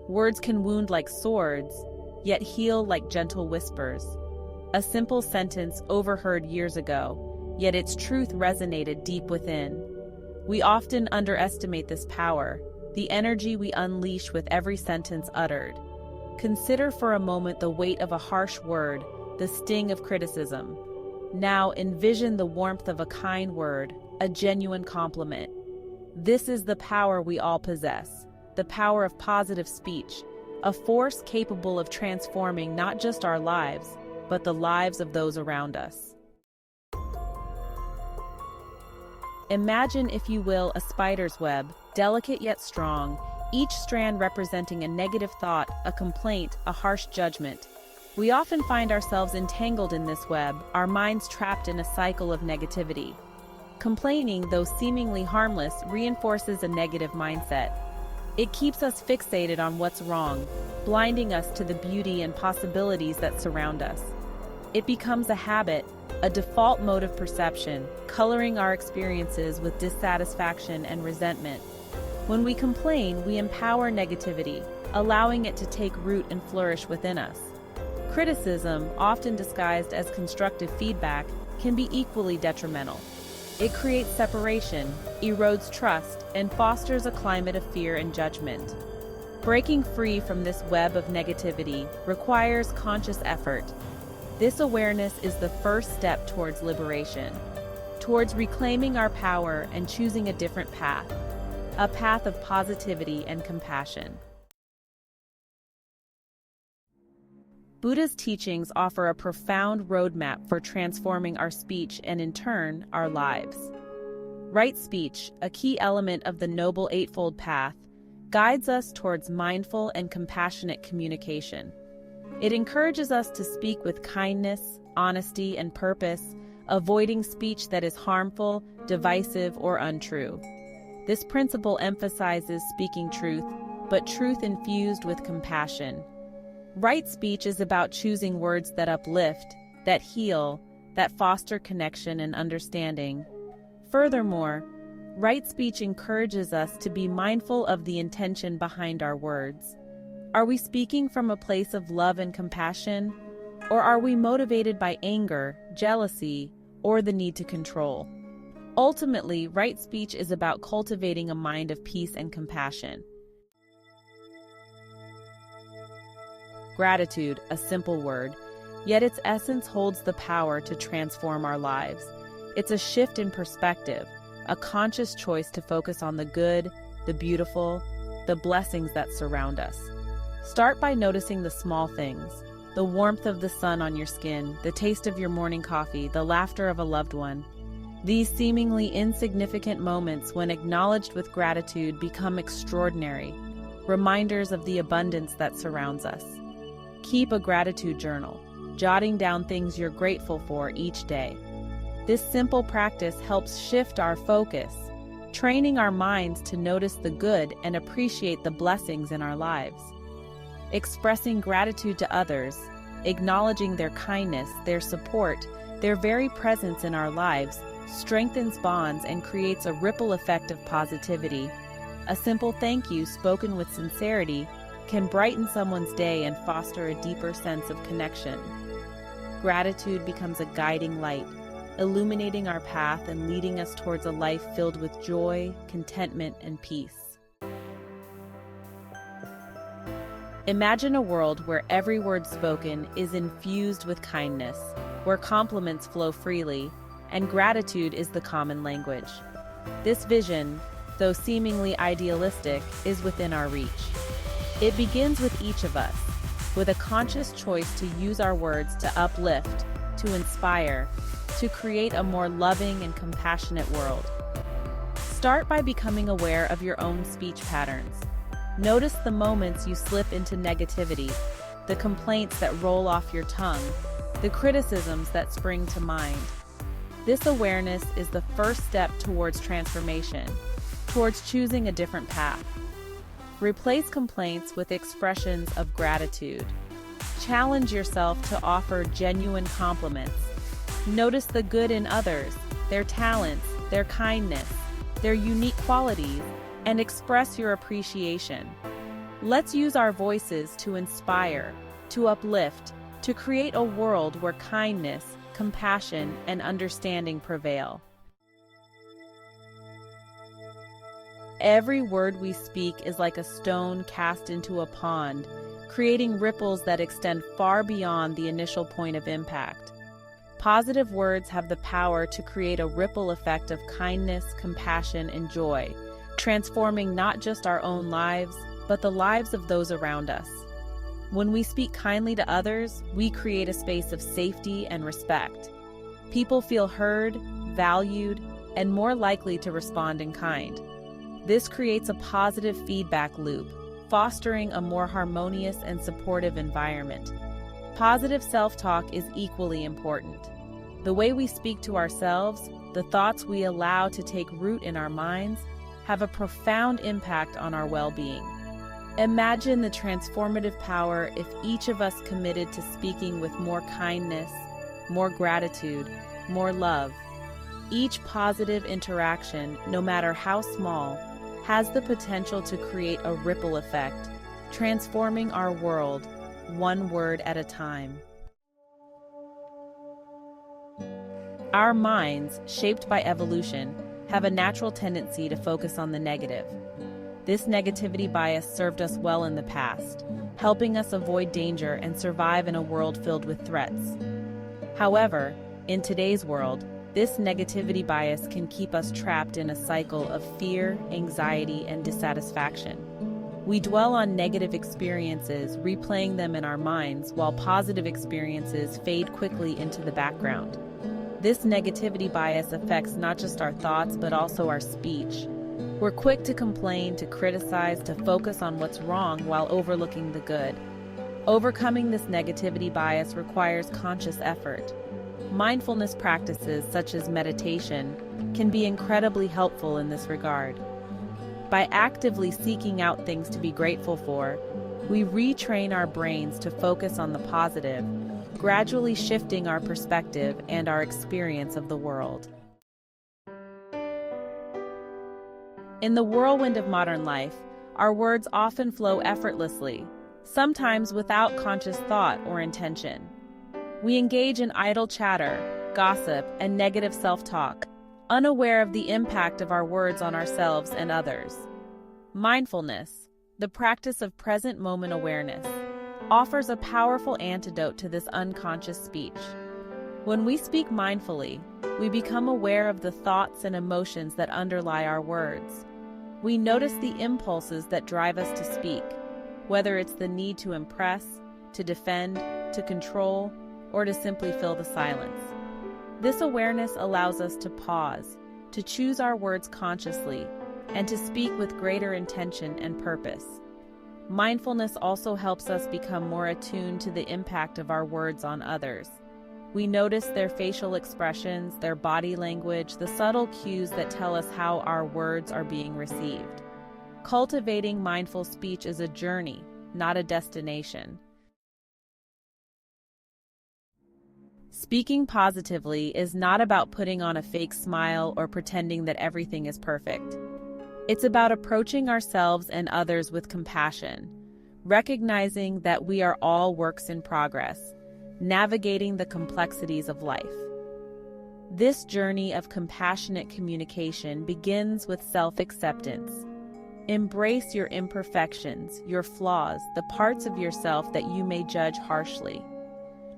Words can wound like swords, yet heal like gentle whispers. A simple sentence overheard years ago, yet its truth resonated deep within. We often underestimate this power, the energy we unleash with every sentence uttered. Consider for a moment the weight of a harsh word, the sting of criticism. Now envision the warmth of a kind word, a genuine compliment. This is the power we all possess, the power of positive speech, a force capable of transforming not just our lives, but the lives of those around us. Imagine, if you will, a spider's web, delicate yet strong, each strand representing a negative thought, a complaint, a harsh judgment. We often find ourselves entangled in this web, our minds trapped in a cycle of negativity. Complaining, though seemingly harmless, reinforces a negative mindset. It keeps us fixated on what's wrong, blinding us to the beauty and possibilities that surround us. It becomes a habit, a default mode of perception, coloring our experiences with dissatisfaction and resentment. When we complain, we empower negativity, allowing it to take root and flourish within us. Criticism, often disguised as constructive feedback, can be equally detrimental. It creates separation, erodes trust, and fosters a climate of fear and judgment. Breaking free from this web of negativity requires conscious effort. This awareness is the first step towards liberation, towards reclaiming our power and choosing a different path, a path of positivity and compassion. Buddha's teachings offer a profound roadmap for transforming our speech and, in turn, our lives. Right speech, a key element of the Noble Eightfold Path, guides us towards mindful and compassionate communication. It encourages us to speak with kindness, honesty, and purpose, avoiding speech that is harmful, divisive, or untrue. This principle emphasizes speaking truth, but truth infused with compassion. Right speech is about choosing words that uplift, that heal, that foster connection and understanding. Furthermore, right speech encourages us to be mindful of the intention behind our words. Are we speaking from a place of love and compassion, or are we motivated by anger, jealousy, or the need to control? Ultimately, right speech is about cultivating a mind of peace and compassion. Gratitude, a simple word, yet its essence holds the power to transform our lives. It's a shift in perspective, a conscious choice to focus on the good, the beautiful, the blessings that surround us. Start by noticing the small things, the warmth of the sun on your skin, the taste of your morning coffee, the laughter of a loved one. These seemingly insignificant moments, when acknowledged with gratitude, become extraordinary, reminders of the abundance that surrounds us. Keep a gratitude journal, jotting down things you're grateful for each day. This simple practice helps shift our focus, training our minds to notice the good and appreciate the blessings in our lives. Expressing gratitude to others, acknowledging their kindness, their support, their very presence in our lives, strengthens bonds and creates a ripple effect of positivity. A simple thank you spoken with sincerity can brighten someone's day and foster a deeper sense of connection. Gratitude becomes a guiding light, illuminating our path and leading us towards a life filled with joy, contentment, and peace. Imagine a world where every word spoken is infused with kindness, where compliments flow freely, and gratitude is the common language. This vision, though seemingly idealistic, is within our reach. It begins with each of us, with a conscious choice to use our words to uplift, to inspire, to create a more loving and compassionate world. Start by becoming aware of your own speech patterns. Notice the moments you slip into negativity, the complaints that roll off your tongue, the criticisms that spring to mind. This awareness is the first step towards transformation, towards choosing a different path. Replace complaints with expressions of gratitude. Challenge yourself to offer genuine compliments. Notice the good in others, their talents, their kindness, their unique qualities, and express your appreciation. Let's use our voices to inspire, to uplift, to create a world where kindness, compassion, and understanding prevail. Every word we speak is like a stone cast into a pond, creating ripples that extend far beyond the initial point of impact. Positive words have the power to create a ripple effect of kindness, compassion, and joy, transforming not just our own lives, but the lives of those around us. When we speak kindly to others, we create a space of safety and respect. People feel heard, valued, and more likely to respond in kind. This creates a positive feedback loop, fostering a more harmonious and supportive environment. Positive self-talk is equally important. The way we speak to ourselves, the thoughts we allow to take root in our minds, have a profound impact on our well-being. Imagine the transformative power if each of us committed to speaking with more kindness, more gratitude, more love. Each positive interaction, no matter how small, has the potential to create a ripple effect, transforming our world, one word at a time. Our minds, shaped by evolution, have a natural tendency to focus on the negative. This negativity bias served us well in the past, helping us avoid danger and survive in a world filled with threats. However, in today's world, this negativity bias can keep us trapped in a cycle of fear, anxiety, and dissatisfaction. We dwell on negative experiences, replaying them in our minds, while positive experiences fade quickly into the background. This negativity bias affects not just our thoughts, but also our speech. We're quick to complain, to criticize, to focus on what's wrong while overlooking the good. Overcoming this negativity bias requires conscious effort. Mindfulness practices such as meditation can be incredibly helpful in this regard. By actively seeking out things to be grateful for, we retrain our brains to focus on the positive, gradually shifting our perspective and our experience of the world. In the whirlwind of modern life, our words often flow effortlessly, sometimes without conscious thought or intention. We engage in idle chatter, gossip, and negative self-talk, unaware of the impact of our words on ourselves and others. Mindfulness, the practice of present moment awareness, offers a powerful antidote to this unconscious speech. When we speak mindfully, we become aware of the thoughts and emotions that underlie our words. We notice the impulses that drive us to speak, whether it's the need to impress, to defend, to control, or to simply fill the silence. This awareness allows us to pause, to choose our words consciously, and to speak with greater intention and purpose. Mindfulness also helps us become more attuned to the impact of our words on others. We notice their facial expressions, their body language, the subtle cues that tell us how our words are being received. Cultivating mindful speech is a journey, not a destination. Speaking positively is not about putting on a fake smile or pretending that everything is perfect. It's about approaching ourselves and others with compassion, recognizing that we are all works in progress, navigating the complexities of life. This journey of compassionate communication begins with self-acceptance. Embrace your imperfections, your flaws, the parts of yourself that you may judge harshly.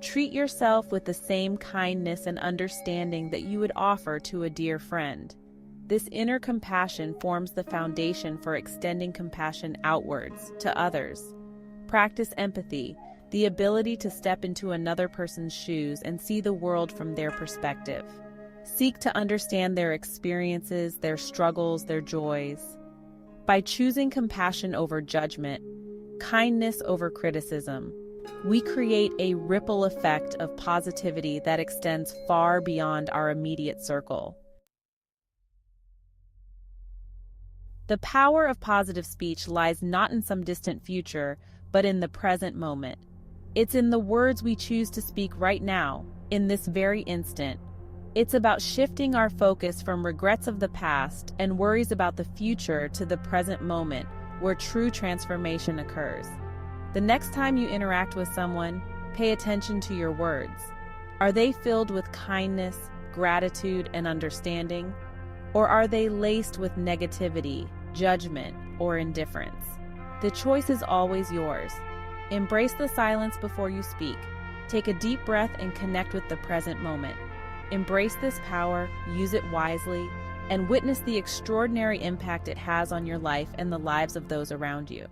Treat yourself with the same kindness and understanding that you would offer to a dear friend. This inner compassion forms the foundation for extending compassion outwards, to others. Practice empathy, the ability to step into another person's shoes and see the world from their perspective. Seek to understand their experiences, their struggles, their joys. By choosing compassion over judgment, kindness over criticism, we create a ripple effect of positivity that extends far beyond our immediate circle. The power of positive speech lies not in some distant future, but in the present moment. It's in the words we choose to speak right now, in this very instant. It's about shifting our focus from regrets of the past and worries about the future to the present moment, where true transformation occurs. The next time you interact with someone, pay attention to your words. Are they filled with kindness, gratitude, and understanding? Or are they laced with negativity, judgment, or indifference? The choice is always yours. Embrace the silence before you speak. Take a deep breath and connect with the present moment. Embrace this power, use it wisely, and witness the extraordinary impact it has on your life and the lives of those around you.